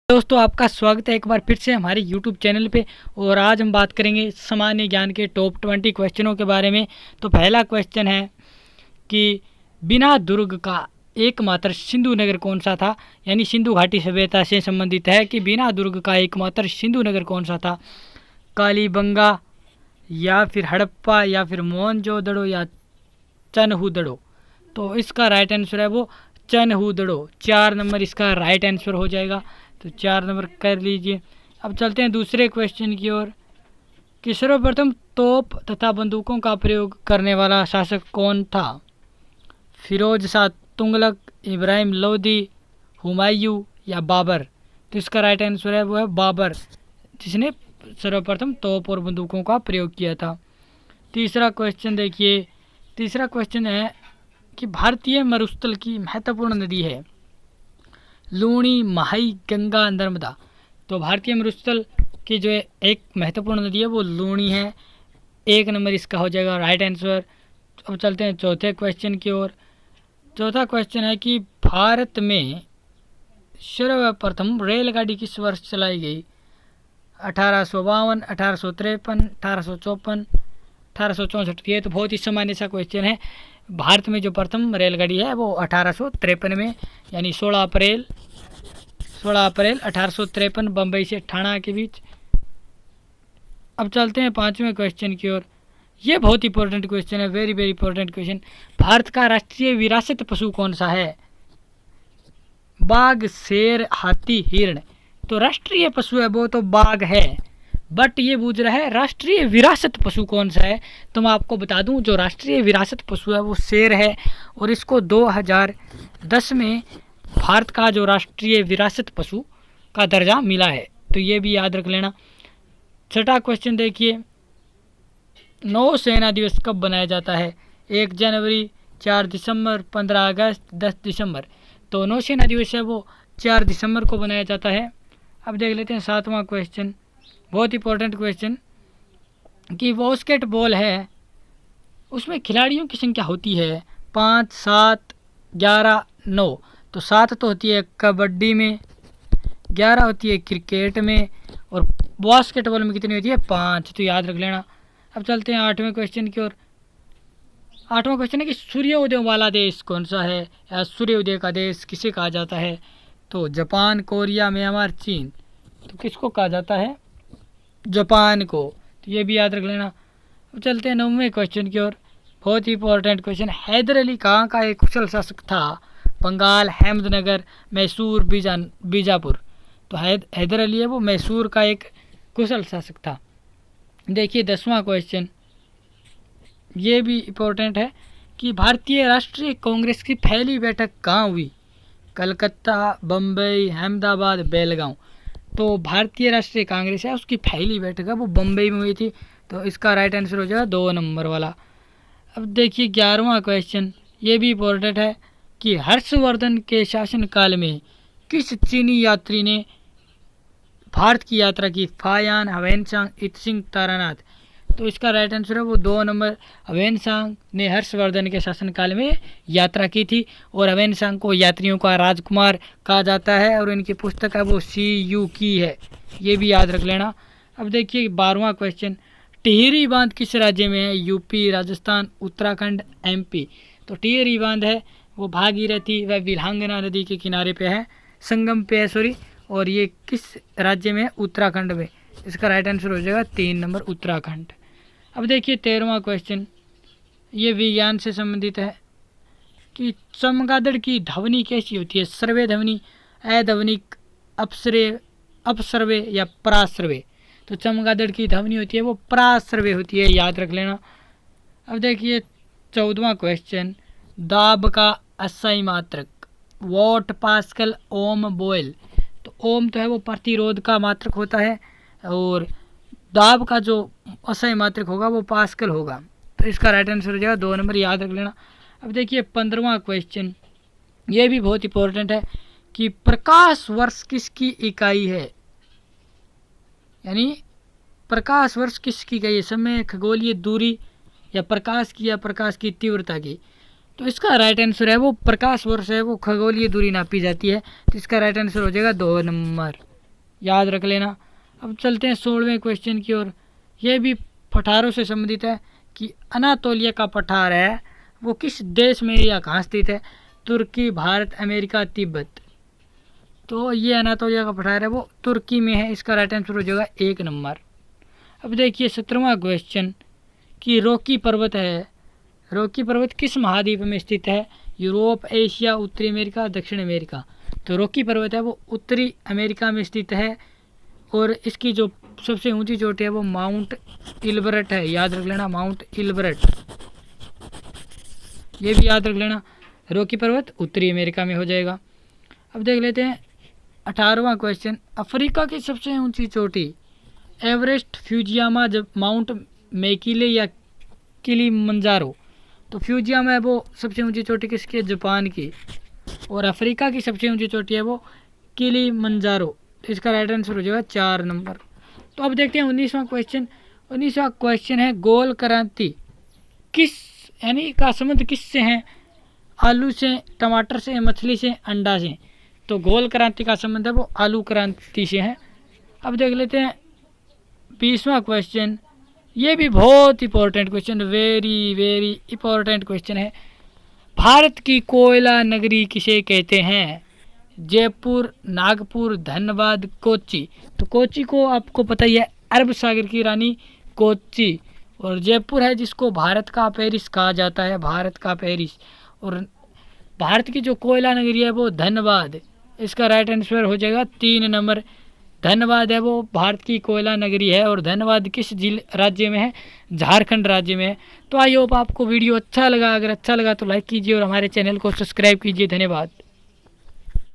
दोस्तों, आपका स्वागत है एक बार फिर से हमारे YouTube चैनल पे। और आज हम बात करेंगे सामान्य ज्ञान के टॉप 20 क्वेश्चनों के बारे में। तो पहला क्वेश्चन है कि बिना दुर्ग का एकमात्र सिंधु नगर कौन सा था। यानी सिंधु घाटी सभ्यता से संबंधित है कि बिना दुर्ग का एकमात्र सिंधु नगर कौन सा था। कालीबंगा, या फिर हड़प्पा, या फिर मोहनजोदड़ो, या चनहुदड़ो। तो इसका राइट आंसर है वो चनहुदड़ो। 4 नंबर इसका राइट आंसर हो जाएगा, तो 4 नंबर कर लीजिए। अब चलते हैं दूसरे क्वेश्चन की ओर कि सर्वप्रथम तोप तथा बंदूकों का प्रयोग करने वाला शासक कौन था। फिरोज शाह तुगलक, इब्राहिम लोदी, हुमायूं, या बाबर। तो इसका राइट आंसर है वो है बाबर, जिसने सर्वप्रथम तोप और बंदूकों का प्रयोग किया था। तीसरा क्वेश्चन देखिए। तीसरा क्वेश्चन है कि भारतीय मरुस्थल की महत्वपूर्ण नदी है लूणी, माही, गंगा, नर्मदा। तो भारतीय मरुस्थल की जो एक महत्वपूर्ण नदी है वो लूणी है। 1 नंबर इसका हो जाएगा राइट आंसर। अब चलते हैं चौथे क्वेश्चन की ओर। चौथा क्वेश्चन है कि भारत में सर्वप्रथम रेलगाड़ी किस वर्ष चलाई गई। 1852, 1853, 1854, 1864। ये तो बहुत ही सामान्य सा क्वेश्चन है। भारत में जो प्रथम रेलगाड़ी है वो 1853 में, यानी 16 अप्रैल 1853 बम्बई से ठाणा के बीच। अब चलते हैं पांचवें क्वेश्चन की ओर। ये बहुत इंपॉर्टेंट क्वेश्चन है, very very important question. Bharat का राष्ट्रीय विरासत पशु कौन सा है। बाघ, शेर, हाथी, हिरण। तो राष्ट्रीय पशु है वो तो बाघ है, बट ये पूछ रहा है राष्ट्रीय विरासत पशु कौन सा है। तो मैं आपको बता दूं जो राष्ट्रीय विरासत पशु है वो शेर है, और इसको 2010 में भारत का जो राष्ट्रीय विरासत पशु का दर्जा मिला है। तो ये भी याद रख लेना। छठा क्वेश्चन देखिए। नौसेना दिवस कब बनाया जाता है। 1 जनवरी, 4 दिसंबर, 15 अगस्त, 10 दिसंबर। तो नौसेना दिवस है वो 4 दिसंबर को बनाया जाता है। अब देख लेते हैं 7वां क्वेश्चन, बहुत इंपॉर्टेंट क्वेश्चन कि बास्केटबॉल है उसमें खिलाड़ियों की संख्या होती है 5, 7, 11, 9। तो 7 तो होती है कबड्डी में, 11 होती है क्रिकेट में, और बास्केटबॉल में कितनी होती है 5। तो याद रख लेना। अब चलते हैं 8वें क्वेश्चन की ओर। 8वां क्वेश्चन है कि सूर्योदय वाला देश कौन सा है, या सूर्योदय का देश किसे कहा जाता है। तो जापान, कोरिया, म्यांमार, चीन। तो किसको कहा जाता है, जापान को। तो ये भी याद रख लेना। अब चलते हैं 9वें क्वेश्चन की ओर, बहुत ही इंपॉर्टेंट क्वेश्चन। हैदर अली कहाँ का एक कुशल शासक था। बंगाल, अहमदनगर, मैसूर, बीजापुर। तो हैदर अली है वो मैसूर का एक कुशल शासक था। देखिए 10वां क्वेश्चन, ये भी इम्पोर्टेंट है कि भारतीय राष्ट्रीय कांग्रेस की पहली बैठक कहाँ हुई। कलकत्ता, बम्बई, अहमदाबाद, बेलगांव। तो भारतीय राष्ट्रीय कांग्रेस है उसकी पहली बैठक है वो बम्बई में हुई थी। तो इसका राइट आंसर हो जाएगा 2 नंबर वाला। अब देखिए 11वां क्वेश्चन, ये भी इम्पोर्टेंट है कि हर्षवर्धन के शासनकाल में किस चीनी यात्री ने भारत की यात्रा की। Fahien, Hiuen Tsang, I Tsing, Taranath. तो इसका राइट आंसर है वो 2 नंबर। ह्वेनसांग ने हर्षवर्धन के शासनकाल में यात्रा की थी, और ह्वेनसांग को यात्रियों का राजकुमार कहा जाता है, और इनकी पुस्तक है वो CU की है। ये भी याद रख लेना। अब देखिए 12वां क्वेश्चन, टिहरी बांध किस राज्य में है। UP, Rajasthan, Uttarakhand, MP। तो टिहरी बांध है वो भागीरथी व विलांगना नदी के किनारे पे है, संगम पे है सॉरी, और ये किस राज्य में है, उत्तराखंड में। इसका राइट आंसर हो जाएगा 3 नंबर उत्तराखंड। अब देखिए 13वां क्वेश्चन, ये विज्ञान से संबंधित है कि चमगादड़ की ध्वनि कैसी होती है। सर्वे ध्वनि, अध्वनिक, अपसर्वे, या पराश्रवे। तो चमगादड़ की ध्वनि होती है वो पराश्रवे होती है, याद रख लेना। अब देखिए 14वां क्वेश्चन, दाब का असाई मात्रक। वॉट, पास्कल, ओम, बोयल। तो ओम तो है वो प्रतिरोध का मात्रक होता है, और दाब का जो असाई मात्रक होगा वो पास्कल होगा। तो इसका राइट आंसर हो जाएगा 2 नंबर, याद रख लेना। अब देखिए 15वां क्वेश्चन, ये भी बहुत इंपॉर्टेंट है कि प्रकाश वर्ष किसकी इकाई है। यानी प्रकाश वर्ष किसकी इकाई है। समय, खगोलीय दूरी, या प्रकाश की, या प्रकाश की तीव्रता की। तो इसका राइट आंसर है वो प्रकाश वर्ष है वो खगोलीय दूरी नापी जाती है। तो इसका राइट आंसर हो जाएगा 2 नंबर। याद रख लेना। अब चलते हैं 16वें क्वेश्चन की ओर। यह भी पठारों से संबंधित है कि अनातोलिया का पठार है वो किस देश में या कहाँ स्थित है? तुर्की, भारत, अमेरिका, तिब्बत। तो ये अनातोलिया का पठार है वो तुर्की में है। इसका राइट आंसर हो जाएगा 1 नंबर। अब देखिए 17वां क्वेश्चन कि रॉकी पर्वत है, रॉकी पर्वत किस महाद्वीप में स्थित है? यूरोप, एशिया, उत्तरी अमेरिका, दक्षिण अमेरिका। तो रॉकी पर्वत है वो उत्तरी अमेरिका में स्थित है और इसकी जो सबसे ऊंची चोटी है वो माउंट इल्बरट है। याद रख लेना, माउंट इल्बरट, ये भी याद रख लेना। रॉकी पर्वत उत्तरी अमेरिका में हो जाएगा। अब देख लेते हैं 18वां क्वेश्चन। अफ्रीका की सबसे ऊंची चोटी एवरेस्ट, फ्यूजियामा, जब माउंट मैकिले या किलिमंजारो। तो फ्यूजियामा है वो सबसे ऊंची चोटी किसकी है? जापान की। और अफ्रीका की सबसे ऊंची चोटी है वो किलिमंजारो। इसका राइट आंसर हो जाएगा 4 नंबर। तो अब देखते हैं 19वां क्वेश्चन। 19वां क्वेश्चन है गोल क्रांति किस यानी का संबंध किससे है? आलू से, टमाटर से, मछली से, अंडा से। तो गोल क्रांति का संबंध है वो आलू क्रांति से है। अब देख लेते हैं 20वां क्वेश्चन। ये भी बहुत important question, very very important question है। भारत की कोयला नगरी किसे कहते हैं? जयपुर, नागपुर, धनबाद, कोच्चि। तो कोच्चि को आपको पता ही है, अरब सागर की रानी कोच्चि। और जयपुर है जिसको भारत का पेरिस कहा जाता है, भारत का पेरिस। और भारत की जो कोयला नगरी है वो धनबाद। इसका राइट आंसर हो जाएगा 3 नंबर। धनबाद है वो भारत की कोयला नगरी है। और धनबाद किस राज्य में है? झारखंड राज्य में है। तो आई होप आपको वीडियो अच्छा लगा। अगर अच्छा लगा तो लाइक कीजिए और हमारे चैनल को सब्सक्राइब कीजिए। धन्यवाद।